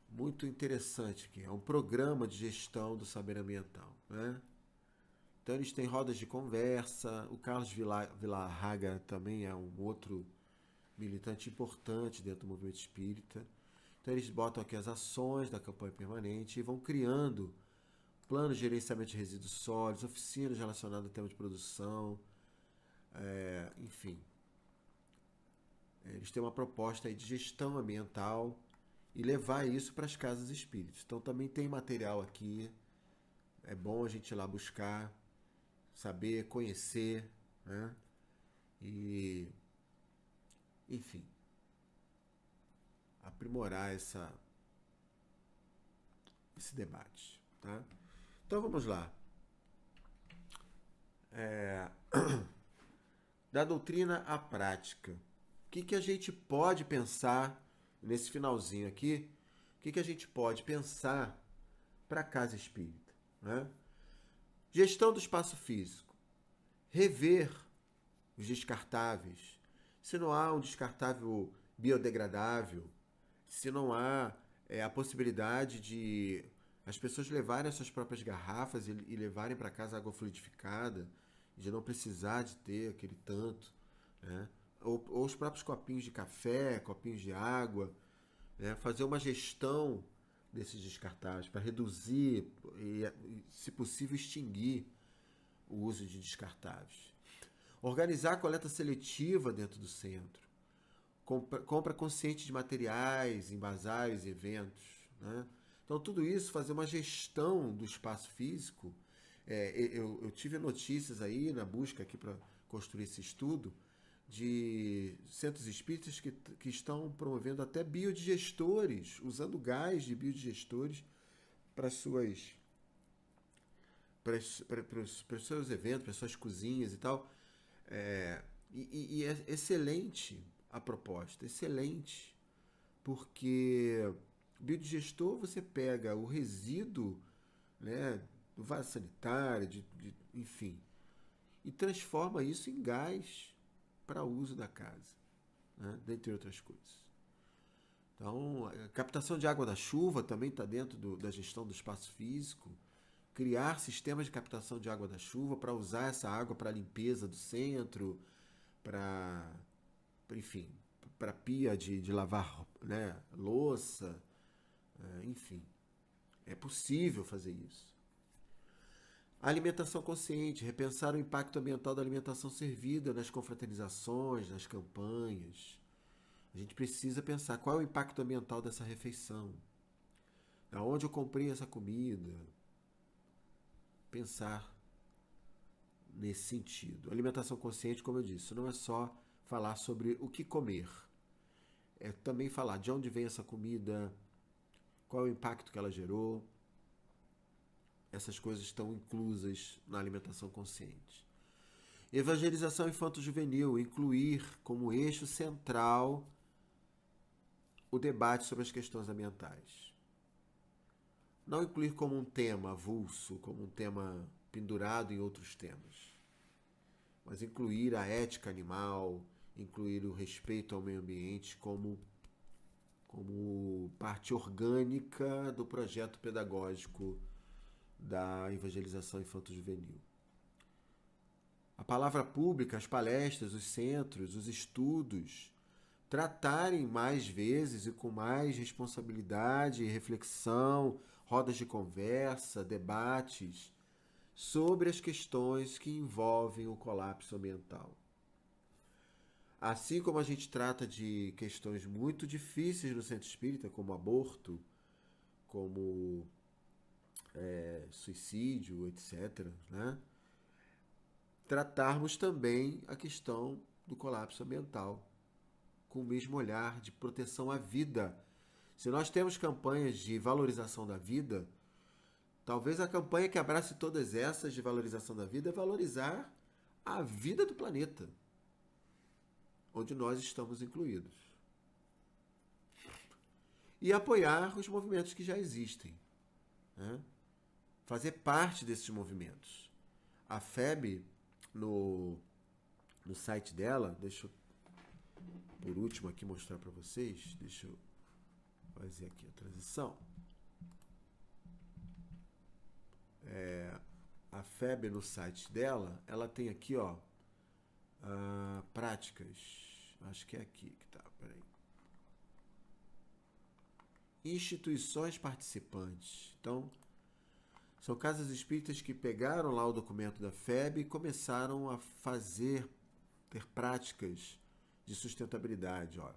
muito interessante aqui. É um programa de gestão do saber ambiental, né? Então eles têm rodas de conversa. O Carlos Villarraga também é um outro militante importante dentro do movimento espírita. Então eles botam aqui as ações da campanha permanente e vão criando planos de gerenciamento de resíduos sólidos, oficinas relacionadas ao tema de produção, enfim. Eles têm uma proposta aí de gestão ambiental e levar isso para as casas espíritas. Então também tem material aqui, é bom a gente ir lá buscar, saber, conhecer, né? E, enfim, aprimorar esse debate. Tá? Então vamos lá. Da doutrina à prática. O que a gente pode pensar nesse finalzinho aqui? O que a gente pode pensar para a casa espírita? Né? Gestão do espaço físico. Rever os descartáveis. Se não há um descartável biodegradável, se não há a possibilidade de as pessoas levarem as suas próprias garrafas e levarem para casa água fluidificada, de não precisar de ter aquele tanto, né? Ou os próprios copinhos de café, copinhos de água, né? Fazer uma gestão desses descartáveis para reduzir e, se possível, extinguir o uso de descartáveis. Organizar a coleta seletiva dentro do centro. Compra consciente de materiais, embasais, eventos. Né? Então, tudo isso, fazer uma gestão do espaço físico. Eu tive notícias aí na busca aqui para construir esse estudo de centros espíritas que estão promovendo até biodigestores, usando gás de biodigestores para os seus eventos, para suas cozinhas e tal. E é excelente a proposta, excelente, porque biodigestor você pega o resíduo, né, do vaso sanitário, enfim, e transforma isso em gás para uso da casa, né, dentre outras coisas. Então, a captação de água da chuva também está dentro da gestão do espaço físico. Criar sistemas de captação de água da chuva para usar essa água para a limpeza do centro, enfim, para pia de lavar, né, louça, enfim. É possível fazer isso. Alimentação consciente, repensar o impacto ambiental da alimentação servida nas confraternizações, nas campanhas. A gente precisa pensar qual é o impacto ambiental dessa refeição. Aonde eu comprei essa comida? Pensar nesse sentido. Alimentação consciente, como eu disse, não é só falar sobre o que comer. É também falar de onde vem essa comida, qual é o impacto que ela gerou. Essas coisas estão inclusas na alimentação consciente. Evangelização infanto-juvenil, incluir como eixo central o debate sobre as questões ambientais. Não incluir como um tema avulso, como um tema pendurado em outros temas, mas incluir a ética animal, incluir o respeito ao meio ambiente como parte orgânica do projeto pedagógico da evangelização infanto-juvenil. A palavra pública, as palestras, os centros, os estudos, tratarem mais vezes e com mais responsabilidade e reflexão, rodas de conversa, debates sobre as questões que envolvem o colapso ambiental. Assim como a gente trata de questões muito difíceis no centro espírita, como aborto, como suicídio, etc., né? Tratarmos também a questão do colapso ambiental com o mesmo olhar de proteção à vida. Se nós temos campanhas de valorização da vida, talvez a campanha que abrace todas essas de valorização da vida é valorizar a vida do planeta, onde nós estamos incluídos. E apoiar os movimentos que já existem, né? Fazer parte desses movimentos. A FEB, no site dela, deixa eu, por último, aqui mostrar para vocês, deixa eu fazer aqui a transição. A FEB, no site dela, ela tem aqui, ó, práticas, acho que é aqui que tá, peraí. Instituições participantes. Então, são casas espíritas que pegaram lá o documento da FEB e começaram a ter práticas de sustentabilidade. Ó.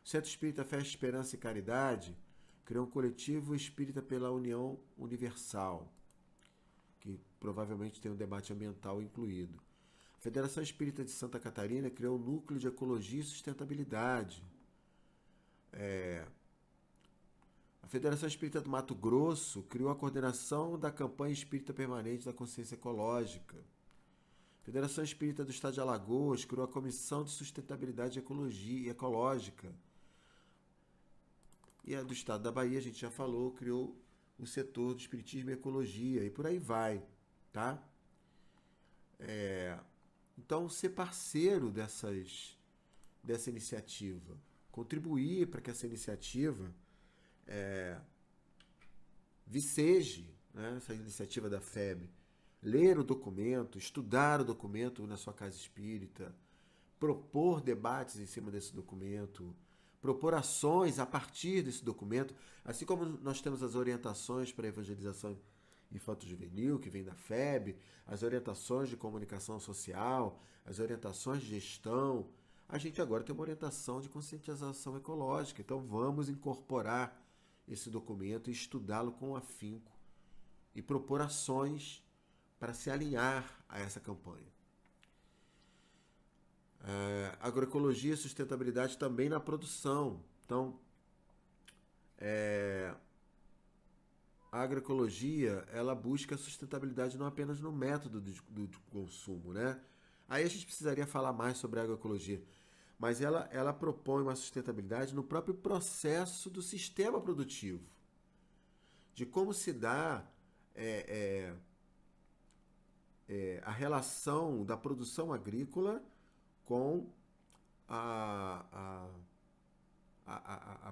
O Centro Espírita Fé, Esperança e Caridade criou um coletivo espírita pela União Universal, que provavelmente tem um debate ambiental incluído. A Federação Espírita de Santa Catarina criou um núcleo de ecologia e sustentabilidade. A Federação Espírita do Mato Grosso criou a coordenação da campanha espírita permanente da consciência ecológica. A Federação Espírita do Estado de Alagoas criou a Comissão de Sustentabilidade e Ecologia Ecológica. E a do Estado da Bahia, a gente já falou, criou o setor do Espiritismo e Ecologia, e por aí vai, tá? Então, ser parceiro dessa iniciativa, contribuir para que essa iniciativa viceje, né, essa iniciativa da FEB, ler o documento, estudar o documento na sua casa espírita, propor debates em cima desse documento, propor ações a partir desse documento, assim como nós temos as orientações para a evangelização infanto-juvenil, que vem da FEB, as orientações de comunicação social, as orientações de gestão, a gente agora tem uma orientação de conscientização ecológica, então vamos incorporar esse documento e estudá-lo com afinco e propor ações para se alinhar a essa campanha. Agroecologia e sustentabilidade também na produção. Então, a agroecologia, ela busca sustentabilidade não apenas no método do consumo, né? Aí a gente precisaria falar mais sobre a agroecologia, mas ela propõe uma sustentabilidade no próprio processo do sistema produtivo, de como se dá a relação da produção agrícola com a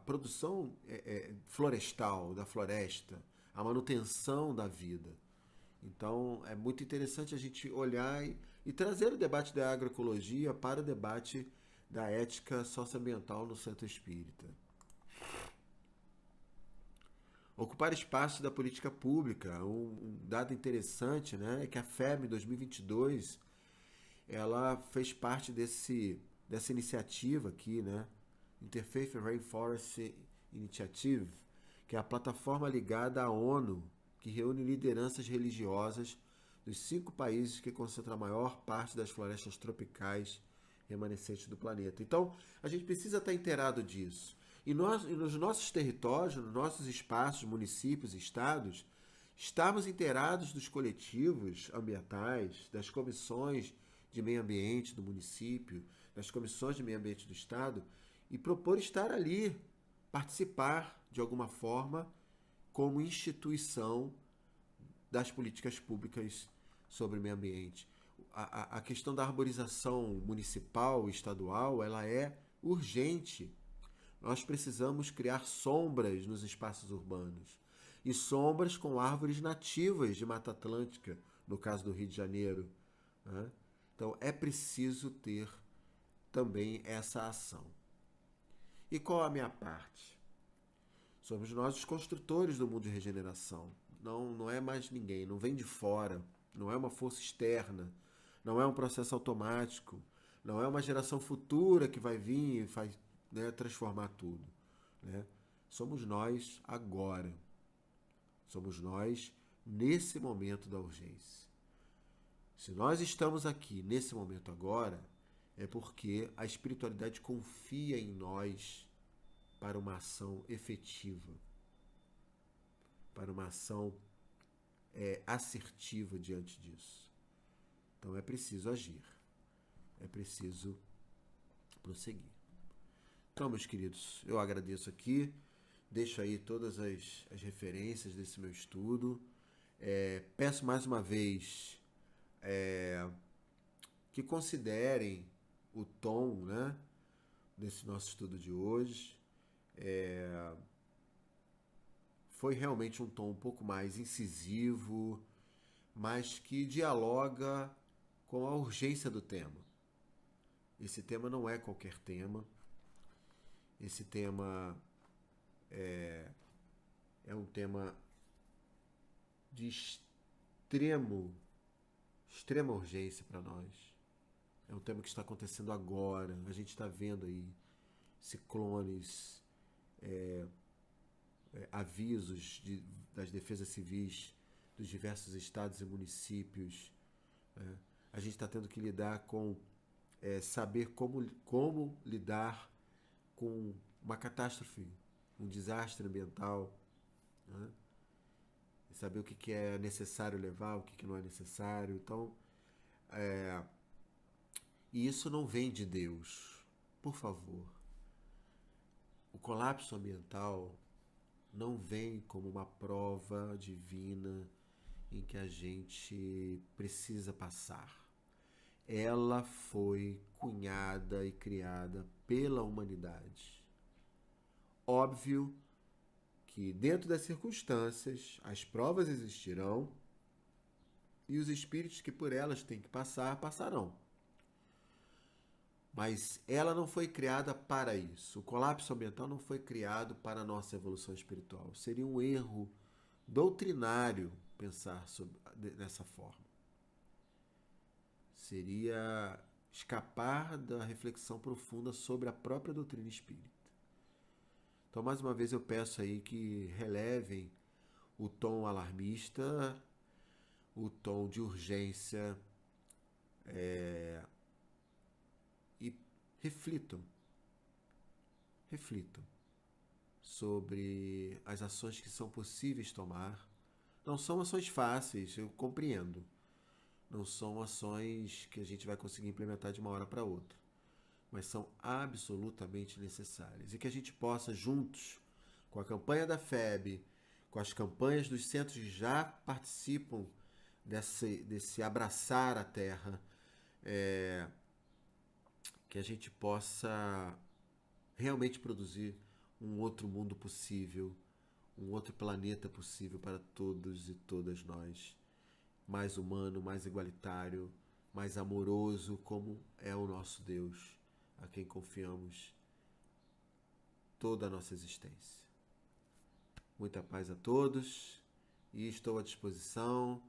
produção florestal, da floresta, a manutenção da vida. Então, é muito interessante a gente olhar e trazer o debate da agroecologia para o debate da ética socioambiental no centro espírita. ocupar espaços da política pública. Um dado interessante, né, é que a FEB em 2022 ela fez parte dessa iniciativa aqui, né, Interfaith Rainforest Initiative, que é a plataforma ligada à ONU, que reúne lideranças religiosas dos 5 países que concentram a maior parte das florestas tropicais remanescentes do planeta. Então, a gente precisa estar inteirado disso. E nos nossos territórios, nos nossos espaços, municípios e estados, estarmos inteirados dos coletivos ambientais, das comissões de meio ambiente do município, das comissões de meio ambiente do estado, e propor estar ali, participar de alguma forma como instituição das políticas públicas sobre o meio ambiente. A questão da arborização municipal e estadual, ela é urgente. Nós precisamos criar sombras nos espaços urbanos. E sombras com árvores nativas de Mata Atlântica, no caso do Rio de Janeiro, né? Então é preciso ter também essa ação. E qual a minha parte? Somos nós os construtores do mundo de regeneração. Não é mais ninguém, não vem de fora, não é uma força externa, não é um processo automático, não é uma geração futura que vai vir e vai, né, transformar tudo, né? Somos nós agora. Somos nós nesse momento da urgência. Se nós estamos aqui nesse momento agora, é porque a espiritualidade confia em nós para uma ação efetiva, para uma ação assertiva diante disso. Então é preciso agir, é preciso prosseguir. Então, meus queridos, eu agradeço aqui, deixo aí todas as referências desse meu estudo. Peço mais uma vez que considerem o tom, né, desse nosso estudo de hoje. Foi realmente um tom um pouco mais incisivo, mas que dialoga com a urgência do tema. Esse tema não é qualquer tema. Esse tema é um tema de extrema urgência para nós. É um tema que está acontecendo agora. A gente está vendo aí ciclones, avisos das defesas civis dos diversos estados e municípios. Né? A gente está tendo que lidar com saber como lidar com uma catástrofe, um desastre ambiental, né? E saber o que é necessário levar, o que não é necessário. Então, e isso não vem de Deus. Por favor. O colapso ambiental não vem como uma prova divina em que a gente precisa passar. Ela foi cunhada e criada pela humanidade. Óbvio que dentro das circunstâncias as provas existirão e os espíritos que por elas têm que passar, passarão. Mas ela não foi criada para isso. O colapso ambiental não foi criado para a nossa evolução espiritual. Seria um erro doutrinário pensar dessa forma. Seria escapar da reflexão profunda sobre a própria doutrina espírita. Então, mais uma vez, eu peço aí que relevem o tom alarmista, o tom de urgência, e reflitam sobre as ações que são possíveis tomar. Não são ações fáceis, eu compreendo. Não são ações que a gente vai conseguir implementar de uma hora para outra, mas são absolutamente necessárias. E que a gente possa, juntos, com a campanha da FEB, com as campanhas dos centros que já participam desse abraçar a Terra, que a gente possa realmente produzir um outro mundo possível, um outro planeta possível para todos e todas nós, mais humano, mais igualitário, mais amoroso, como é o nosso Deus, a quem confiamos toda a nossa existência. Muita paz a todos e estou à disposição.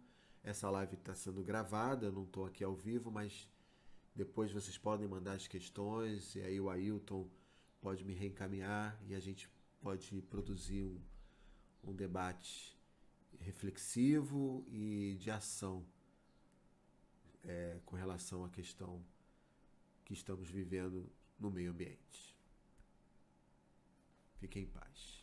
Essa live está sendo gravada, eu não estou aqui ao vivo, mas depois vocês podem mandar as questões e aí o Ailton pode me reencaminhar e a gente pode produzir um debate reflexivo e de ação com relação à questão que estamos vivendo no meio ambiente. Fiquem em paz.